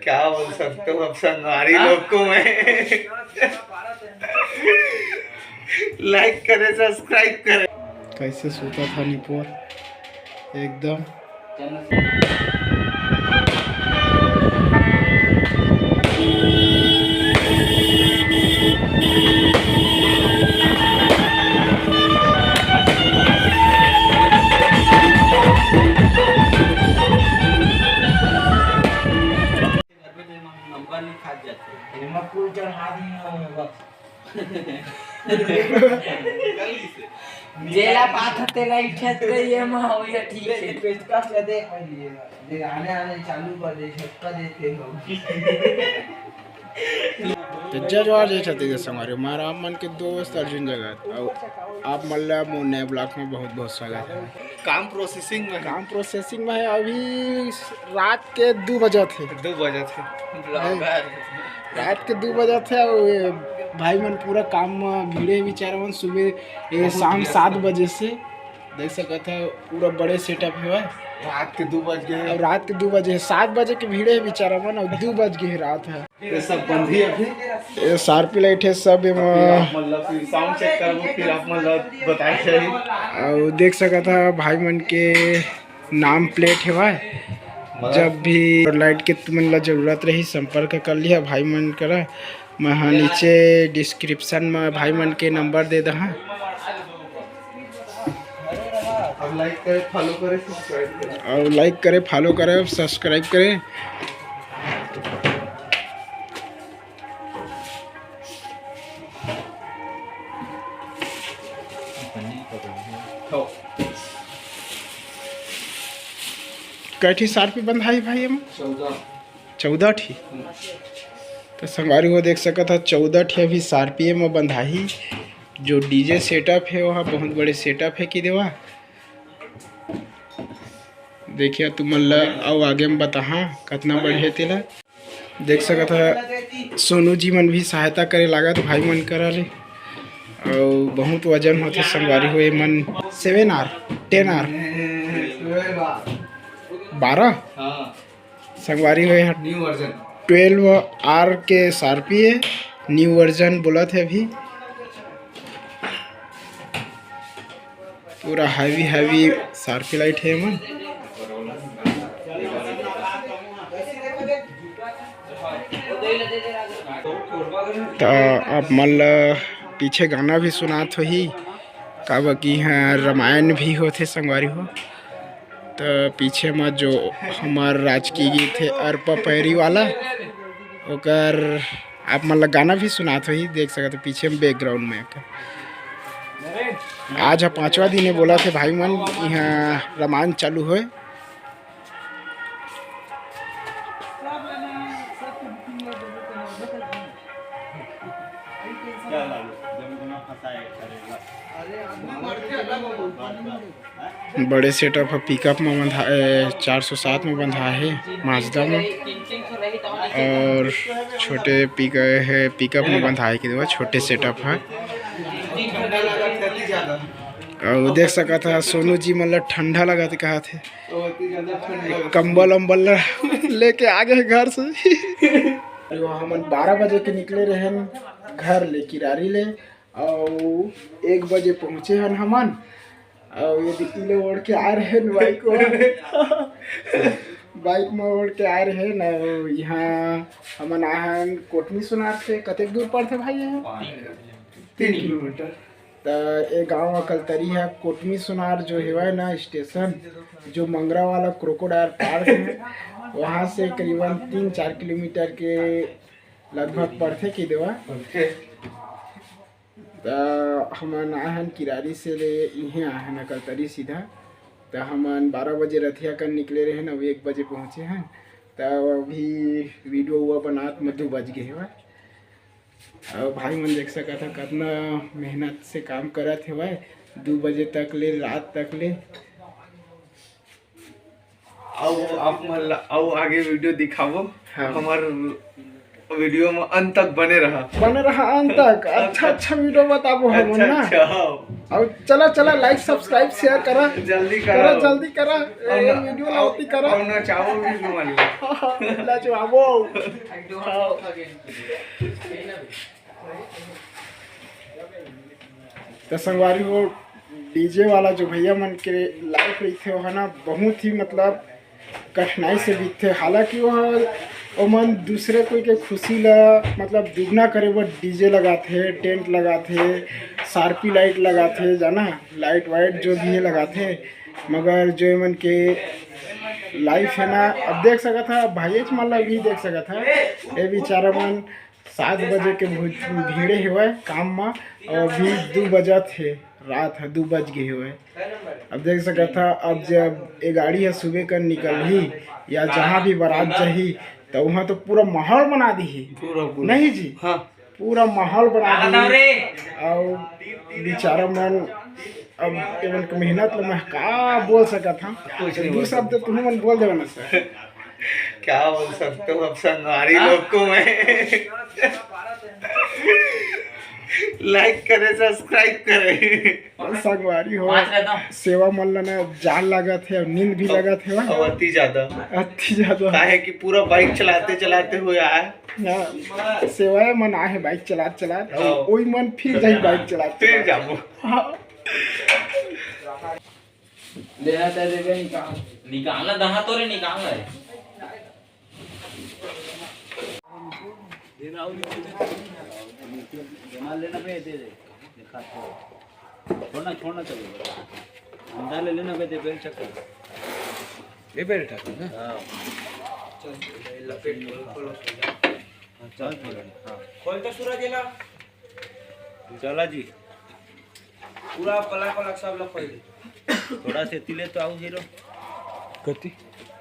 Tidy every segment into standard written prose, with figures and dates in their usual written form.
क्या बोल सकते हो अब संगवारी लोग को मैं। लाइक करे, सब्सक्राइब करे। कैसे सोता था निपोर एकदम। जेला पाथ तेला इठत ये म हो या ठीक है पेस्ट का से दे ये आने चालू कर दे छक्का देते हो। तो जजवार जैसा तेज हमारे हमारा आप मन के दोस्त अर्जुन जगत और आप मल्ला नए ब्लॉक में बहुत बहुत स्वागत है। काम प्रोसेसिंग में, काम प्रोसेसिंग में है। अभी रात के 2 बजे थे, 2 बजे थे। रात के 2 बजे थे और भाई मन पूरा काम में भीड़े विचार मन सुबह शाम 7 बजे से देख सकते है। पूरा बड़े सेटअप है। रात के 2 बज गए। और रात के 2 बजे 7 बजे के भीड़े विचार मन और 2 बज गए रात है। ये सब बंद ही अभी। ये शार्पी लाइट है सब मतलब फिर साउंड चेक करबो, फिर आप मतलब बताए सही। और देख सकता था भाई मन के नाम प्लेट है भाई। जब भी लाइट के तुमन जरूरत रही संपर्क कर लिया भाई मन करा। मैं हाँ नीचे डिस्क्रिप्शन में भाई मन के नंबर दे दहा। अब लाइक करे, फॉलो करे, सब्सक्राइब करे। और लाइक करे, फॉलो करे, सब्सक्राइब करे। कैठी शार्पी बंधाई भाई हम 14 ठी। तो संगवारी हो देख सका था 14 ठी अभी शार्पी में बंधाई। जो डीजे सेटअप है वहाँ बहुत बड़े सेटअप है कि देवा देखिए तुम और आगे में बताहा कितना बढ़िया तेला देख सका था। सोनू जी मन भी सहायता करे लागत भाई मन करा ले। और बहुत वजन होते संगवारी हो मन 7R 10R 12 संगवारी हो न्यू वर्जन 12R के शार्पी है। न्यू वर्जन बोला थे अभी। पूरा हैवी हैवी शार्पी लाइट है मन। तो अब मल पीछे गाना भी सुनात हो ही का बकी है। रामायण भी होते संगवारी हो। तो पीछे में जो हमार राजकीय गीत है अर्पा पैरी वाला ओकर आप मतलब गाना भी सुनात हो ही देख सकते पीछे में बैकग्राउंड में। आज 5वां दिन है बोला थे भाई मन यहाँ रामायण चालू है। बड़े सेटअप है। पिकअप में बंधा 407 में बंधा है माजदा में। और छोटे पिकअप में बंधा है कि छोटे सेटअप है। और देख सका था सोनू जी मतलब ठंडा लगा थे कहा थे कंबल अम्बल लेके आ गए घर से। हम 12 बजे के निकले रहे घर ले किरारी ले और 1 बजे पहुँचे हैं हमन। और ये दिखले ओढ़ के आ रहे हैं बाइक में ओढ़ के आ रहे हैं ना। यहाँ हमन आए कोटमी सुनार थे। कतेक दूर पर थे भाई यहाँ 3 किलोमीटर। तो एक गाँव कलतरी है कोटमी सुनार जो है ना स्टेशन जो मंगरा वाला क्रोकोडाइल पार्क है वहाँ से करीबन 3-4 किलोमीटर के लगभग पड़ते कि देवा। तो हमन आए किरारी से ले इहें आए हैं कलतरी सीधा। तो हमन 12 बजे रथिया कर निकले रहे ना 1 बजे पहुँचे हैं। तो अभी वीडियो हुआ बनात में 2 बज गए है। और भाई मन देख सका था कितना मेहनत से काम करा थे भाई 2 बजे तक ले रात तक ले। आओ आगे वीडियो दिखाओ। हाँ। हमारे वीडियो में अंत तक बने रहा अंत तक। अच्छा वीडियो बताबो हम ना। अब चला चला लाइक सब्सक्राइब शेयर करा जल्दी करा करो जल्दी करा वीडियो लाउती करा और ना चाहो भी नो वाली ला जो आवो तो संगवारी वो डीजे वाला जो भैया मन के लाइफ रही थे वो है ना बहुत ही मतलब कठिनाई से बीतते। हालांकि वो मन दूसरे कोई के खुशी ला मतलब दुगना करे वो डीजे लगाते टेंट लगाते शार्पी लाइट लगाते जाना लाइट वाइट जो भी लगाते मगर जो मन के लाइफ है ना अब देख सका था भाई मतलब भी देख सका था ये बेचारा मन 7 बजे के भीड़े हुए काम में और भी 2 बजा थे रात है 2 बज गए हुए। अब देख सका था अब जब ये गाड़ी है सुबह कर निकल ही या जहाँ भी बारात जाही तो वहाँ तो पूरा माहौल बना दी है नहीं जी। हाँ पूरा माहौल बना दी और बेचारा मन अब एवं मेहनत मैं का बोल सका था दो शब्द तुम्हें मन बोल देना सर क्या बोल सकते हो अब संगवारी लोग को मैं लाइक करे सब्सक्राइब करे संगवारी हो सेवा मन लेना जान लगा थे और नींद भी लगा थे और अति ज्यादा काहे कि पूरा बाइक चलाते चलाते हुए आए सेवाएं मन आए बाइक चला वही मन फिर जाई बाइक चलाते फिर जाबो लेना तेरे निकालना दहा तो रे निकालना है लेना पे दे दिखा छोड़ना चलो अंदर ले लेना पे दे बेल चक्कर ये बेल्ट है ना हां चल लपेट खोलो चल हां खोल तो सूरज येला चला जी पूरा पला सब लोग खोल थोड़ा से तिले तो आओ हीरो कति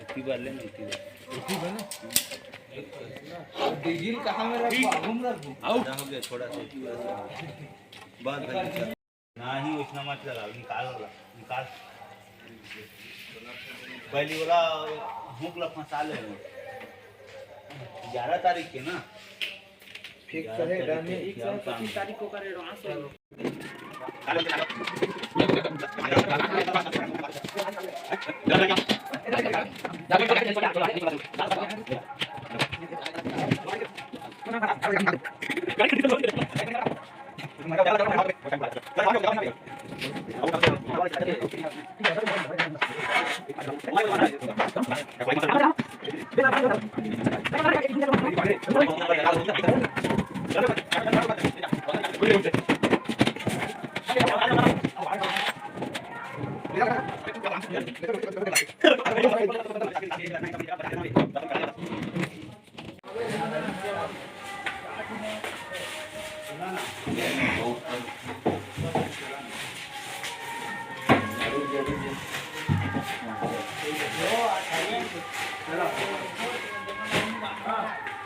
इतनी बार लेना इतनी बना डीजल कहां में रख घूम रख आउट हो गया थोड़ा से बात भाई ना ही उतना मत लगा निकाल पहली वाला हुक ला फंसा ले 11 तारीख के ना फिक्स करेगा मैं 25 तारीख को करे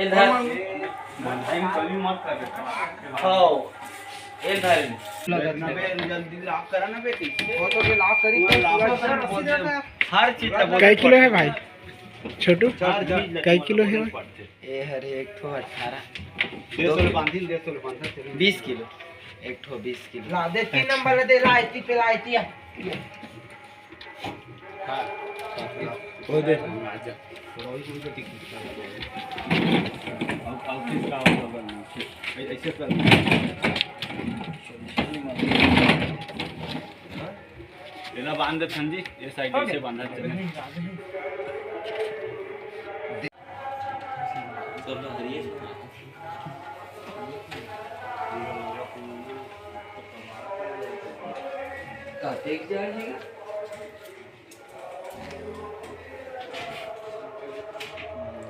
इधर मत कर आओ इधर जल्दी लॉक करा ना बेटी वो तो लॉक करी हर चीज कई किलो है भाई छोटू कई किलो है ये हरे एक ठो 18 150 बांधिल 20 किलो एक ठो 20 किलो ला दे 3 नंबर दे लाइटी पे लाइटी हां वो दे ऐसे कर लेना बांध दे ठंडी ये साइड से बांधा चले सब हरिये का टेक जाएगा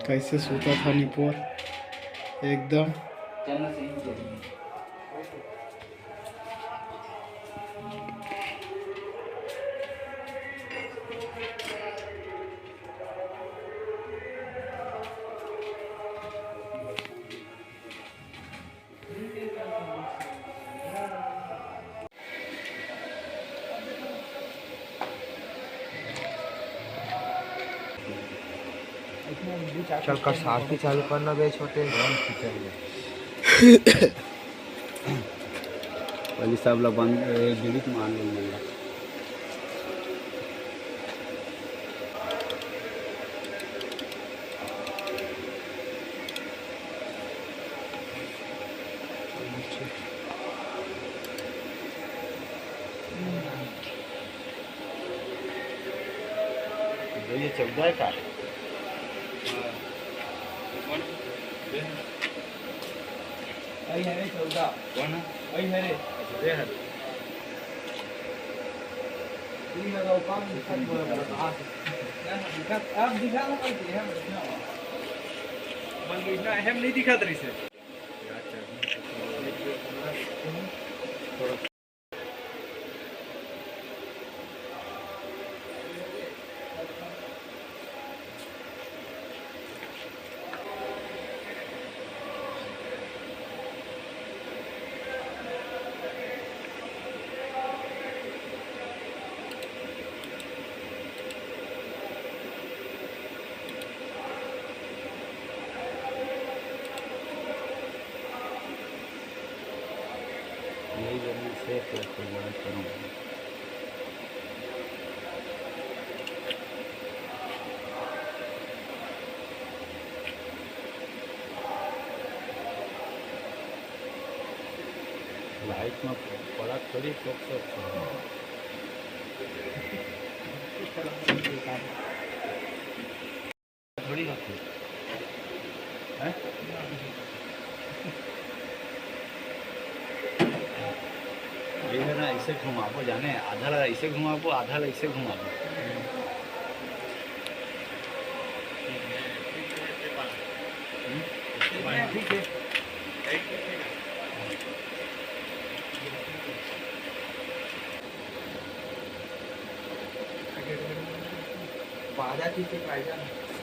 कैसे सोता था निपोर एकदम चलना सही चलिए चल कर साथ ही चालू करना बे छोटे पहले सब लोग बंद डिलीट मान लेंगे। ये 14 का वही है रे 14 कौन है? वही है रे ये है। तीन लगाओ काम दिखा आप दिखा लो करती है मन इतना अहम नहीं दिखा तरी से यही जगह से फॉरवर्ड करूँगा। लाइट में पड़ा थोड़ी थोड़ी होती है। ये है ना, ऐसे घुमाबो जाने, आधा ला ऐसे घुमाबो, आधा ला ऐसे घुमाबो। ठीक है। वादा की पाहिजे